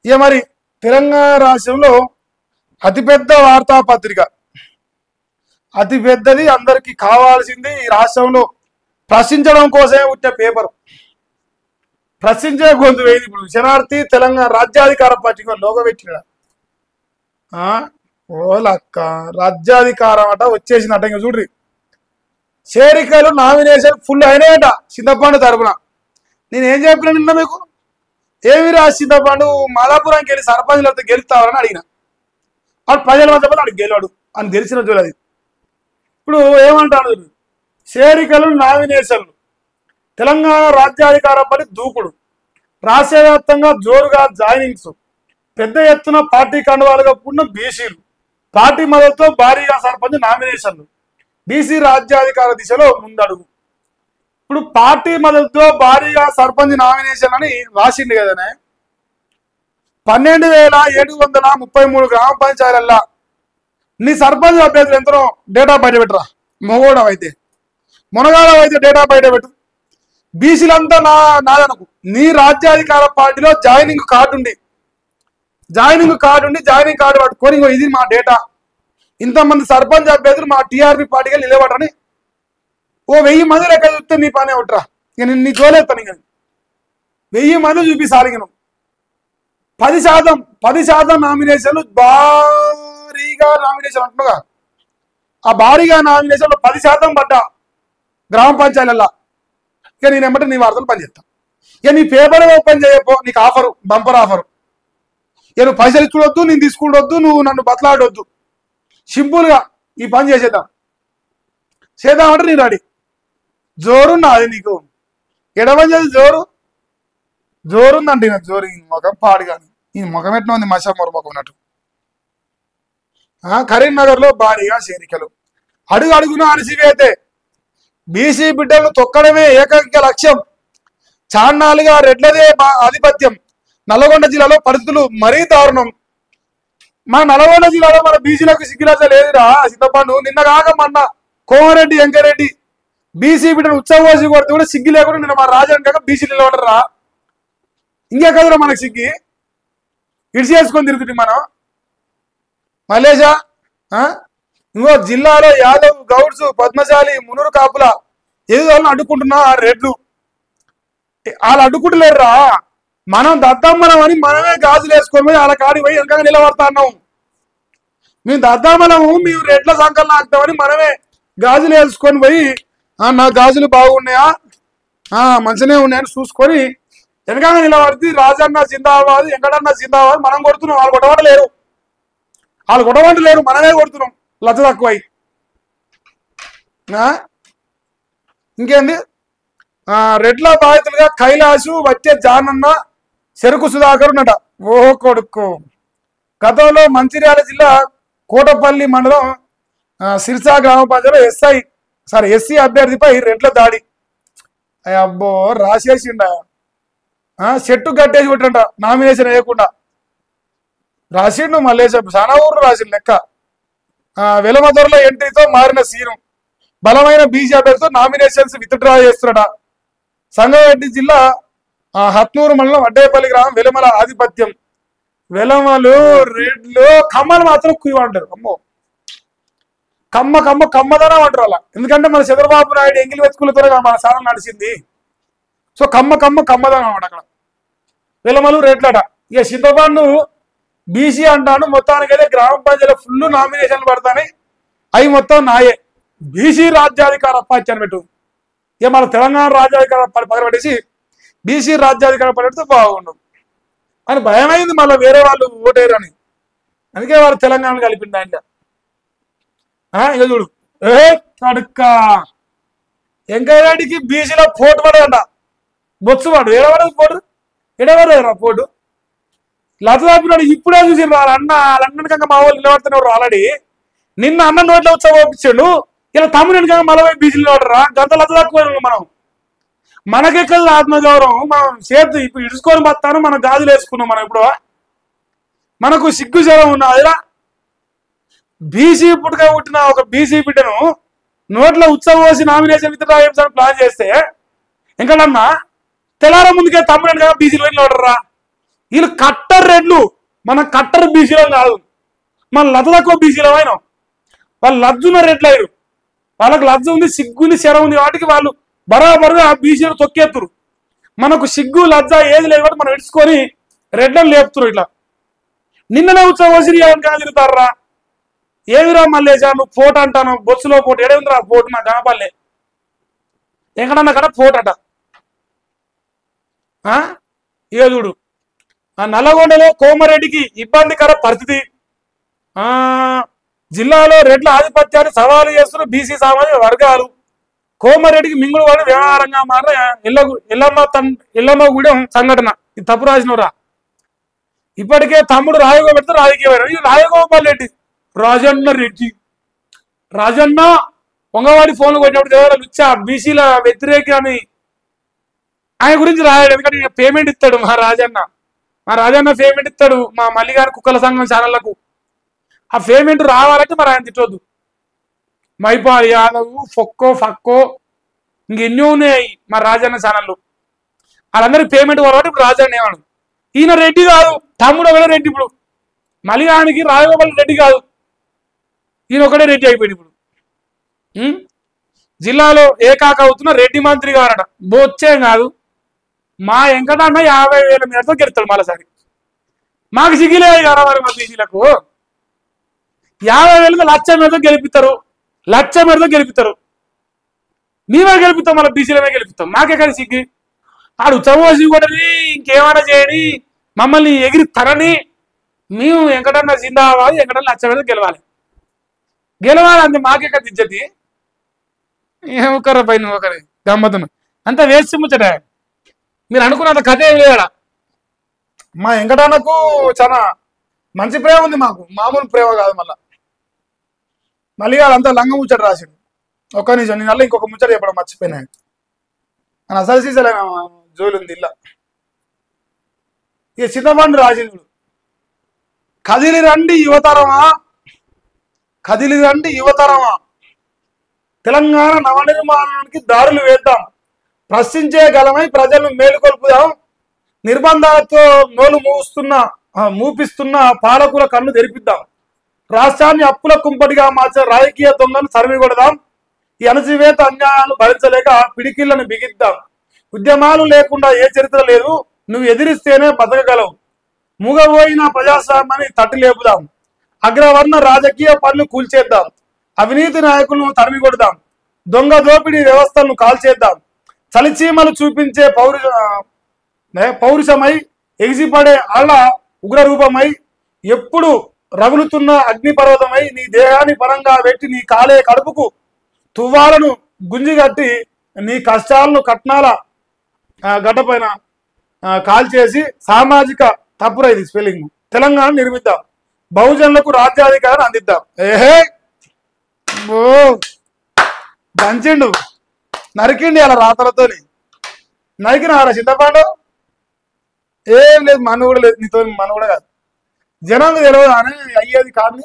ఇక మరి తెలంగాణ రాష్ట్రంలో అతిపెద్ద వార్తాపత్రిక, అతి పెద్దది, అందరికీ కావాల్సింది, ఈ రాష్ట్రంలో ప్రశ్నించడం కోసమే పుట్టిన పేపర్. ప్రశ్నించే గొంతు వేది. ఇప్పుడు శనార్థి తెలంగాణ రాజ్యాధికార పార్టీకి లోగో పెట్టిన ఓలక్క రాజ్యాధికారం అట వచ్చేసిందట. ఇంకా చూడ్రి, చేరికలు నామినేషన్ ఫుల్ అయినాయట చింతపండు తరపున. నేనేం చెప్పిన నిన్న మీకు, ఏమి రా చింతపండు మాదాపురానికి వెళ్ళి సర్పంచ్లతో గెలుస్తావని అడిగిన. వాడు ప్రజల మధ్య అడిగి గెలవాడు అని తెలిసిన చూడది. ఇప్పుడు ఏమంటాడు, చేరికలు నామినేషన్లు, తెలంగాణ రాజ్యాధికార పని దూకుడు, రాష్ట్ర వ్యాప్తంగా జోరుగా జాయినింగ్స్, పెద్ద ఎత్తున పార్టీ కండువాలుగా కూడిన బీసీలు, పార్టీ మద్దతుతో భారీగా సర్పంచ్ నామినేషన్లు, బీసీ రాజ్యాధికార దిశలో ముందడుగు. ఇప్పుడు పార్టీ మద్దతుతో భారీగా సర్పంచ్ నామినేషన్ అని రాసింది కదనే. 12,733 గ్రామ పంచాయతీలల్లా నీ సర్పంచ్ అభ్యర్థులు ఎంతనో డేటా బయట పెట్టరా. మొగోడవ అయితే మునగాడవ అయితే డేటా బయట పెట్టు. బీసీలంతా నాదనకు. నీ రాజ్యాధికార పార్టీలో జాయినింగ్ కార్డు ఉండి జాయినింగ్ కార్డు పట్టుకొని ఇది మా డేటా, ఇంతమంది సర్పంచ్ అభ్యర్థులు మా టీఆర్పీ పార్టీగా నిలబడరని ఓ 1000 మంది లెక్క చూస్తే నీ పనే ఉంటా. ఇక నీ జోలేస్తాను. ఇక 1000 మంది చూపిస్తాను. 10% నామినేషన్లు, భారీగా నామినేషన్ అంటున్నాగా, ఆ భారీగా నామినేషన్లో 10% పడ్డా గ్రామ పంచాయతీలల్లా. ఇక నేనేమంటే నీ వార్తలు పనిచేస్తా. ఇక నీ పేపర్ ఓపెన్ చేయపో, నీకు ఆఫరు, బంపర్ ఆఫరు. ఇక నువ్వు పైసలు ఇచ్చుకోవద్దు, నేను తీసుకుంటొద్దు, నువ్వు నన్ను బతలాడొద్దు. సింపుల్గా ఈ పని చేద్దామంటే నేను రెడీ. జోరున్నా అది నీకు ఎడవని చేసి జోరుందంటే నాకు జోరు. ఈ ముఖం పాడు కానీ ఈ ముఖం ఎట్లా ఉంది, మషామూరు ముఖం ఉన్నట్టు. కరీంనగర్లో భారీగా చేరికలు, అడుగున అణిసివేతే, బీసీ బిడ్డలను తొక్కడమే ఏకైక లక్ష్యం, చాన్నాలుగా రెడ్లదే ఆధిపత్యం, నల్గొండ జిల్లాలో పరిస్థితులు మరీ దారుణం. మన నల్గొండ జిల్లాలో మన బీసీలకు సిగ్గులత లేదురా చింతపండు. నిన్న కాక మొన్న కోమరెడ్డి వెంకరెడ్డి బీసీ బిడ్డను ఉత్సవోసి కొడితే కూడా సిగ్గు లేకుండా నిన్న మన రాజాని కాక బీసీ నిలబడరా. ఇంకే కదరా మనకు సిగ్గి, ఇడిచి చేసుకొని తిరుగుతుంది మనం. మలేషా ఇంకో జిల్లాలో యాదవ్, గౌడ్స్, పద్మశాలి, మునురు కాపుల ఏదో అడ్డుకుంటున్నా ఆ రెడ్లు. వాళ్ళు అడ్డుకుంటలేరురా, మనం దద్దమ్మనం అని మనమే గాజులు వేసుకొని పోయి వాళ్ళ కాడికి పోయి వెనక నిలబడతా అన్నాం. మేము దద్దమ్మనము, మేము రెడ్ల సంకలనం ఆగుతామని మనమే గాజులు వేసుకొని పోయి నా గాజులు బాగున్నాయా, మంచిగానే ఉన్నాయని చూసుకొని వెనక నిలబడితే రాజన్న జిందాబాద్, వెంకటన్న జిందాబాద్ మనం కొడుతున్నాం. వాళ్ళు కొట్టమంటలేరు, మనమే కొడుతున్నాం లచ్చ తక్కువై. ఇంకేంది, రెడ్ల బాధితులుగా కైలాసు, వచ్చే జానన్న, చెరుకు సుధాకర్ ఉన్నట. ఓ కొడుకు. గతంలో మంచిర్యాల జిల్లా కోటపల్లి మండలం సిర్సా గ్రామ పంచాయతీలో ఎస్సీ అభ్యర్థిపై రెడ్ల దాడి. అబ్బో రాసేసిండ, చెట్టు కట్టేసి కొట్టంట నామినేషన్ వేయకుండా. రాసిండు మల్లేశ, చాలా ఊరు రాసిండు లెక్క. వెలమదొరలో ఎంట్రీతో మారిన సీను, బలమైన బీసీ అభ్యర్థితో నామినేషన్స్ విత్డ్రా చేస్తున్నట. సంగారెడ్డి జిల్లా హత్నూరు మండలం అడ్డేపల్లి గ్రామం వెలమల ఆధిపత్యం. వెలమలు, రెడ్లు, కమ్మలు మాత్రం కుయ్యంటారు. అమ్మో కమ్మదనం అంటారు అలా. ఎందుకంటే మన చంద్రబాబు నాయుడు ఎంగిలి వెతుకులతో మన స్థానం నడిచింది. సో కమ్మదనం అన్నమాట అక్కడ. వెలమలు, రెడ్లట. ఇక చింతపండు బీసీ అంటాను. మొత్తానికైతే గ్రామ పంచాయతీలో ఫుల్ నామినేషన్లు పడతాయి. అవి మొత్తం నాయే. బీసీ రాజ్యాధికార పార్టీ అని పెట్టు. ఇక మన తెలంగాణ రాజ్యాధికార పక్కన పెట్టేసి బీసీ రాజ్యాధికార పెడితే బాగుండదు అని భయమైంది. మళ్ళీ వేరే వాళ్ళు ఓటేరు అని. అందుకే వాళ్ళు తెలంగాణ కలిపింది ఆయన. ఇక చూడు, కడుక్క వెంకయ్యరెడ్డికి బీసీలో పోటు పడదంట. బొత్సువాడు ఏడవడదు పోటు, ఎడవడదురా పోటు. లతదాపినాడు ఇప్పుడే చూసి అన్నకన్నా మా వాళ్ళు నిలబడుతున్నారు ఆల్రెడీ. నిన్న అన్న నోట్లో ఉత్సవం పంపించాడు. ఇలా తమ్ముడు వెనక మళ్ళీ బీసీలు నిలబడరా. గంత లతదాక్కువ మనం. మనకెక్కడ ఆత్మగౌరవం, మనం చేతి ఇప్పుడు ఇడుచుకొని బతాను. మనం గాజులు వేసుకున్నాం. మనం ఇప్పుడు మనకు సిగ్గు జ్వరం ఉన్నదిరా. బీసీ పుట్టుక పుట్టిన ఒక బీసీ బిడ్డను నోట్లో ఉత్సవం పోసి నామినేషన్ విత్డ్రా చేయాలని ప్లాన్ చేస్తే ఇంకడన్నా తెల్లార ముందుకే తమ్ముడు వెనక బీసీలు నిలబడరా. వీళ్ళు కట్టర్ రెడ్లు, మన కట్టర్ బీసీలో కాదు, మన లతలకో బీసీలో అయినా వాళ్ళు లజ్జున్న రెడ్లు అయ్యారు. వాళ్ళకి లజ్జ ఉంది, సిగ్గుంది, శర ఉంది వాటికి వాళ్ళు బరాబరుగా బీసీలు తొక్కేస్తురు. మనకు సిగ్గు లజ్జ ఏది లేదు కాబట్టి మనం ఇడుచుకొని రెడ్లను లేపుతురు. ఇట్లా నిన్ననే ఉత్సవసిరి తిరుగుతారా? ఏమిరా మల్లేశా నువ్వు పోటు అంటాను, బొత్సులో పోటు ఏడేందిరా పోటు నా గణపల్లె ఎక్కడన్నా కదా పోటట. ఇక చూడు నల్లగొండలో కోమరెడ్డికి ఇబ్బందికర పరిస్థితి. జిల్లాలో రెడ్ల ఆధిపత్యాన్ని సవాలు చేస్తున్న బీసీ సామాజిక వర్గాలు. కోమరెడ్డికి మింగుడు వాడి వ్యవహారంగా మారిన ఎల్లమ్మ గూడెం సంఘటన. ఇది తప్పు రాసినవరా? ఇప్పటికే తమ్ముడు రాజగోపాల్ రాజకీయ రాజగోపాల్ రెడ్డి రాజన్న రెడ్డి రాజన్న పొంగవాడి ఫోన్లు కొట్టినప్పుడు లుచ్చా బీసీల వ్యతిరేక అని ఆయన గురించి రాయాడు. ఎందుకంటే పేమెంట్ ఇస్తాడు మా రాజన్న పేమెంట్ ఇస్తాడు మా మల్లిగారి కుక్కల సంఘం ఛానళ్లకు. ఆ పేమెంట్ రావాలంటే మరి ఆయన తిట్టొద్దు. మైపాల్ యాదవ్, ఫక్కో ఇంకెన్నో ఉన్నాయి మా రాజన్న ఛానళ్ళు. వాళ్ళందరికీ పేమెంట్ కాబట్టి ఇప్పుడు రాజన్న ఏమన్నాడు, ఈయన రెడ్డి కాదు తమ్ముడు ఒకటే రెడ్డి. ఇప్పుడు మల్లిగానికి రాజగోపాల్ రెడ్డి కాదు, ఈయన ఒకటే రెడ్డి అయిపోయాడు. ఇప్పుడు జిల్లాలో ఏకాక అవుతున్న రెడ్డి మంత్రి గారట. బొచ్చేం కాదు, మా వెంకటన్న 50,000 మీదతో గెలుస్తాడు మరోసారి. మాకు సిగ్గిలేదు కదా మరి మా బీసీలకు 50,000 లక్ష మీదతో గెలిపిస్తారు. మేమే గెలిపిస్తాం, మళ్ళీ బీసీలమే గెలిపిస్తాం. మాకెక్కడ సిగ్గి? ఆడు చమోసి కొట్టని ఇంకేమైనా చేయని మమ్మల్ని ఎగిరి తరని మేము వెంకటన్న జిందాబాద్, వెంకటన్న లక్ష మీద గెలవాలి అంతే. మాకెక్కడ ఇజ్జతి? ఒకరి పైన ఒకరి గమ్మతును అంత వేసి ముచ్చట. మీరు అనుకున్నంత కథ ఏం లేడా? మా వెంకటన్నకు చాలా మంచి ప్రేమ ఉంది, మాకు మామూలు ప్రేమ కాదు. మళ్ళీ అంతా లంగ ముచ్చట రాశాడు. ఒక్క నిమిషం, నేను అలా ఇంకొక ముచ్చట చెప్పడం మర్చిపోయినా. అని అసలు సీజలే జోలు ఉంది ఇలా. ఇక చింతపండు రాజేంద్రుడు కదిలి రండి యువతరమా తెలంగాణ నవనిర్మాణానికి దారులు వేద్దాం, ప్రశ్నించే గలమై ప్రజలను మేలుకొల్పుదాం, నిర్బంధాలతో నోలు మూపిస్తున్న పాలకుల కన్ను తెరిపిద్దాం, రాష్ట్రాన్ని అప్పుల కుంపటిగా మార్చే రాజకీయ దొంగను తరిమి కొడదాం, ఈ అణచివేత అన్యాయాలను భరించలేక పిడికిళ్లను బిగిద్దాం, ఉద్యమాలు లేకుండా ఏ చరిత్ర లేదు, నువ్వు ఎదిరిస్తేనే బతకగలవు, మూగబోయిన ప్రజాస్వామ్యాన్ని తట్టి లేపుదాం, అగ్రవర్ణ రాజకీయ పనులు కూల్చేద్దాం, అవినీతి నాయకులను తరిమి కొడదాం, దొంగ దోపిడీ వ్యవస్థలను కాల్చేద్దాం, చలిచీమలు చూపించే పౌరుషమై ఎగిసిపడే ఆళ్ల ఉగ్రరూపమై ఎప్పుడు రగులుతున్న అగ్నిపర్వతమై నీ దేహాన్ని పరంగా పెట్టి నీ కాలే కడుపుకు తువ్వాలను గుంజిగట్టి నీ కష్టాలను కట్నాల గడ్డపైన కాల్చేసి సామాజిక తప్పుర ఇది స్పెల్లింగ్ తెలంగాణ నిర్మిద్దాం, బహుజనులకు రాజ్యాధికారాన్ని అందిద్దాం. ఏహే ఓ దంచిండు, నరికిండి అలా రాతలతోని. నరికినారా చింతపండు? ఏం లేదు, మన కూడా లేదు, నీతో మన కూడా కాదు. జనానికి తెలియదు అని అయ్యేది కాదు.